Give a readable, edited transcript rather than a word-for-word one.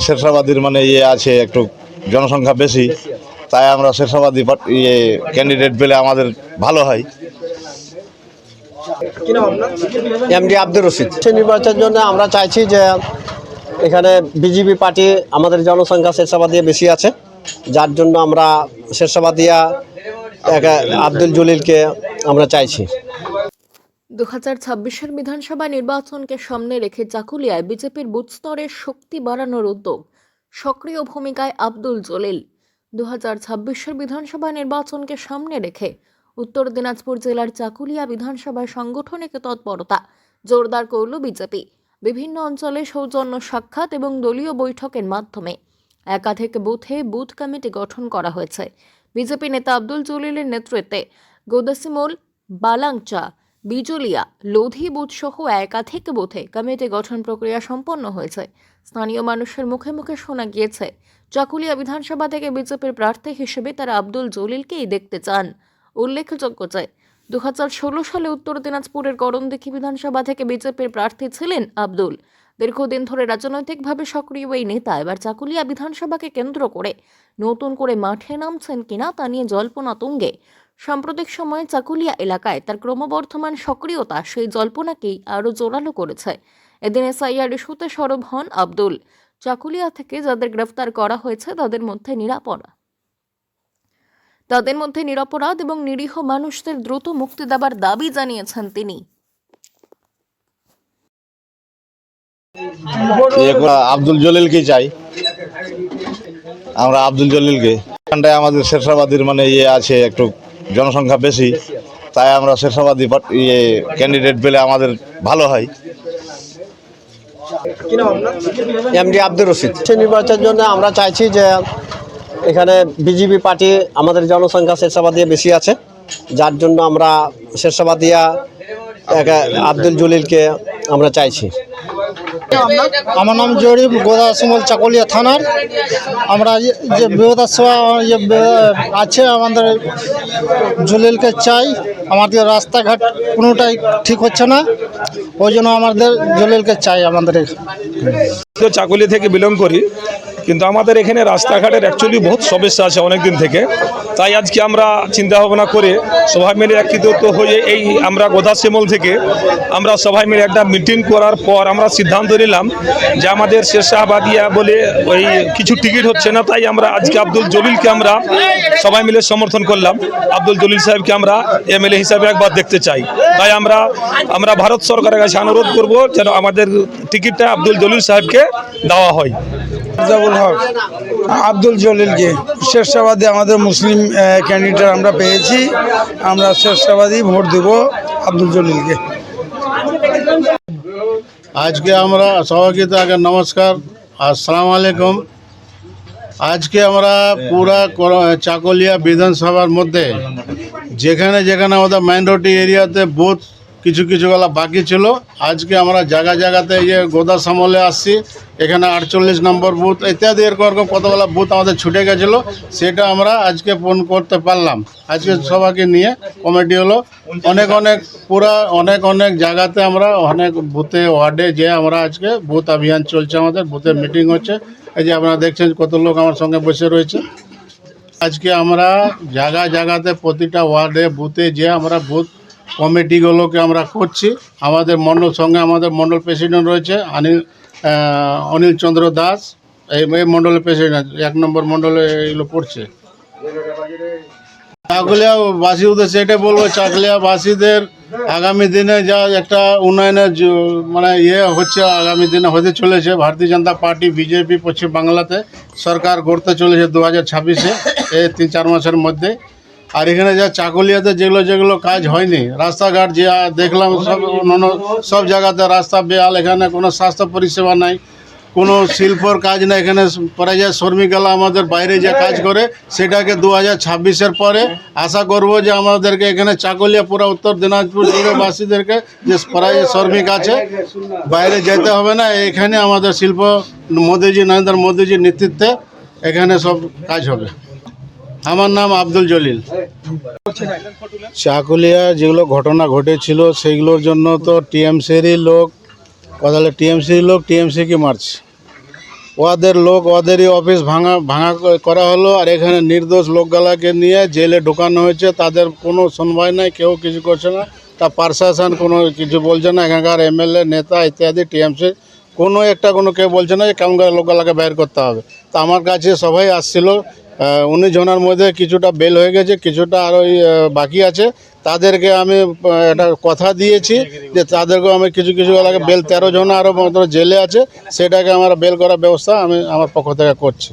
শেরশাবাদীর মানে আছে একটু জনসংখ্যা বেশি, তাই আমরা শেরশাবাদী ক্যান্ডিডেট পেলে আমাদের ভালো হয়। এমডি আব্দুর রশিদ। নির্বাচনের জন্য আমরা চাইছি যে এখানে বিজেপি পার্টি আমাদের জনসংখ্যা শেরশাবাদিয়া বেশি আছে, যার জন্য আমরা শেরশাবাদিয়া আব্দুল জলিলকে আমরা চাইছি। 2026-এর বিধানসভা নির্বাচনকে সামনে রেখে চাকুলিয়ায় বিজেপির বুথ স্তরের শক্তি বাড়ানোর উদ্যোগ, সক্রিয় ভূমিকায় আব্দুল জলিল। 2026-এর বিধানসভা নির্বাচনকে সামনে রেখে উত্তর দিনাজপুর জেলার চাকুলিয়া বিধানসভায় সাংগঠনিক তৎপরতা জোরদার করল বিজেপি। বিভিন্ন অঞ্চলে সৌজন্য সাক্ষাৎ এবং দলীয় বৈঠকের মাধ্যমে একাধিক বুথে বুথ কমিটি গঠন করা হয়েছে। বিজেপি নেতা আব্দুল জলিলের নেতৃত্বে গোদাসিমল, বালাংচা, বিজলিয়া, লোধি বুথ সহ একাধিক বুথে কমিটি গঠন প্রক্রিয়া সম্পন্ন হয়েছে। স্থানীয় মানুষের মুখে মুখে শোনা গিয়েছে, চাকুলিয়া বিধানসভা থেকে বিজেপির প্রার্থী হিসেবে তারা আব্দুল জলিলকেই দেখতে চান। উল্লেখযোগ্য যে 2016 সালে উত্তর দিনাজপুরের করণদিঘি বিধানসভা থেকে বিজেপির প্রার্থী ছিলেন আব্দুল। দীর্ঘদিন ধরে রাজনৈতিকভাবে সক্রিয় এই নেতা এবার চাকুলিয়া বিধানসভাকে কেন্দ্র করে নতুন করে মাঠে নামছেন কিনা তা নিয়ে জল্পনা তুঙ্গে। সাম্প্রতিক সময়ে চাকুলিয়া এলাকায় তার ক্রমবর্ধমান সক্রিয়তা সেই জল্পনাকেই আরও জোরালো করেছে। এদিন এসআইআর ইস্যুতে সরব হন আব্দুল। চাকুলিয়া থেকে যাদের গ্রেফতার করা হয়েছে তাদের মধ্যে নিরপরাধ এবং নিরীহ মানুষদের দ্রুত মুক্তি দেবার দাবি জানিয়েছেন তিনি। আব্দুল জলিলকে চাই, আমরা আব্দুল জলিলকে। এখানটায় আমাদের শেরশাবাদীর মানে আছে একটু জনসংখ্যা বেশি, তাই আমরা শেরশাবাদী ক্যান্ডিডেট পেলে আমাদের ভালো হয়। এমডি আব্দুর রশিদ। নির্বাচনের জন্য আমরা চাইছি যে এখানে বিজেপি পার্টি আমাদের জনসংখ্যা শেরশাবাদিয়া বেশি আছে, যার জন্য আমরা শেরশাবাদিয়া আব্দুল জলিলকে আমরা চাইছি। আমার নাম জরিফ, গোদাসিমল চাকুলিয়া থানার। আমরা যে বিধানসভা আছে আমাদের জলিলকে চাই। আমাদের রাস্তাঘাট কোনোটাই ঠিক হচ্ছে না, ওই জন্য আমাদের জলিলকে চাই। আমাদের তো চাকুলিয়া থেকে বিলং করি, কিন্তু আমাদের এখানে রাস্তাঘাটের অ্যাকচুয়ালি বহুত সমস্যা আছে অনেক দিন থেকে। তাই আজকে আমরা চিন্তা ভাবনা করে সবাই মিলে একত্রিত হয়ে এই আমরা গোদাসিমল থেকে আমরা সবাই মিলে একটা মিটিং করার পর আমরা সিদ্ধান্ত নিলাম যে আমাদের শেরশাবাদিয়া বলে ওই কিছু টিকিট হচ্ছে না, তাই আমরা আজকে আব্দুল জলিলকে আমরা সবাই মিলে সমর্থন করলাম। আব্দুল জলিল সাহেবকে আমরা এমএলএ হিসাবে একবার দেখতে চাই। তাই আমরা ভারত সরকারের কাছে অনুরোধ করব যেন আমাদের টিকিটটা আব্দুল জলিল সাহেবকে দেওয়া হয়। আব্দুল জলিলকে শেরশাবাদী আমাদের মুসলিম ক্যান্ডিডেট আমরা পেয়েছি, আমরা শেরশাবাদী ভোট দেব আব্দুল জলিলকে। আজকে আমরা সবাইকে তো আগে নমস্কার, আসসালামু আলাইকুম। আজকে আমরা পুরা চাকুলিয়া বিধানসভার মধ্যে যেখানে যেখানে আমাদের মাইনরিটি এরিয়াতে বুথ কিছু কিছুগুলো বাকি ছিল, আজকে আমরা জায়গাতে এই যে গোদাসমলে আসছি, এখানে 48 নম্বর বুথ ইত্যাদি এরকম কতগুলো বুথ আমাদের ছুটে গেছিলো, সেটা আমরা আজকে পূরণ করতে পারলাম। আজকে সবাইকে নিয়ে কমিটি হলো অনেক জায়গাতে আমরা অনেক বুথে ওয়ার্ডে যে আমরা আজকে বুথ অভিযান চলছে, আমাদের বুথের মিটিং হচ্ছে। এই যে আপনারা দেখছেন কত লোক আমার সঙ্গে বসে রয়েছে। আজকে আমরা জায়গাতে প্রতিটা ওয়ার্ডে বুথে যে আমরা বুথ কমিটিগুলোকে আমরা করছি। আমাদের আমাদের মণ্ডল প্রেসিডেন্ট রয়েছে অনিল চন্দ্র দাস, এই মণ্ডলের প্রেসিডেন্ট 1 নম্বর মণ্ডলে এগুলো পড়ছে। চাকুলিয়াবাসী উদ্দেশ্যে এটাই বলবো, চাকুলিয়াবাসীদের আগামী দিনে যা একটা উন্নয়নের মানে হচ্ছে, আগামী দিনে হতে চলেছে। ভারতীয় জনতা পার্টি বিজেপি পশ্চিমবাংলাতে সরকার গড়তে চলেছে 2026-এ, এই 3-4 মাসের মধ্যে। আর এখানে যা চাকুলিয়াতে যেগুলো কাজ হয়নি, রাস্তাঘাট যে দেখলাম সব জায়গাতে রাস্তা বেহাল, এখানে কোনো স্বাস্থ্য পরিষেবা নাই, কোনো শিল্পর কাজ নেই। এখানে পর্যায়ে শ্রমিকরা আমাদের বাইরে যে কাজ করে, সেটাকে 2026-এর পরে আশা করব যে আমাদেরকে এখানে চাকুলিয়া পুরো উত্তর দিনাজপুর জেলাবাসীদেরকে যে পর্যায়ে শ্রমিক আছে বাইরে যেতে হবে না। এখানে আমাদের শিল্প নরেন্দ্র মোদীজির নেতৃত্বে এখানে সব কাজ হবে। আমার নাম আব্দুল জলিল। চাকুলিয়া যেগুলো ঘটনা ঘটেছিল সেইগুলোর জন্য তো টিএমসিরই লোক টিএমসিকে মারছে। ওদের লোক ওদেরই অফিস ভাঙা করা হলো, আর এখানে নির্দোষ লোকগুলাকে নিয়ে জেলে ঢোকানো হয়েছে। তাদের কোনো শুনবাই নাই, কেউ কিছু করছে না। তা প্রশাসন কোনো কিছু বলছে না, এখানকার এমএলএ নেতা ইত্যাদি টিএমসির কোনো কেউ বলছে না যে কেমন করে লোকগুলাকে বের করতে হবে। তা আমার কাছে সবাই আসছিল, 19 জনের মধ্যে কিছুটা বেল হয়ে গেছে, কিছুটা আরও বাকি আছে। তাদেরকে আমি একটা কথা দিয়েছি যে তাদেরকেও আমি কিছু বেল 13 জন আরও জেলে আছে, সেটাকে আমার বেল করার ব্যবস্থা আমি আমার পক্ষ থেকে করছি।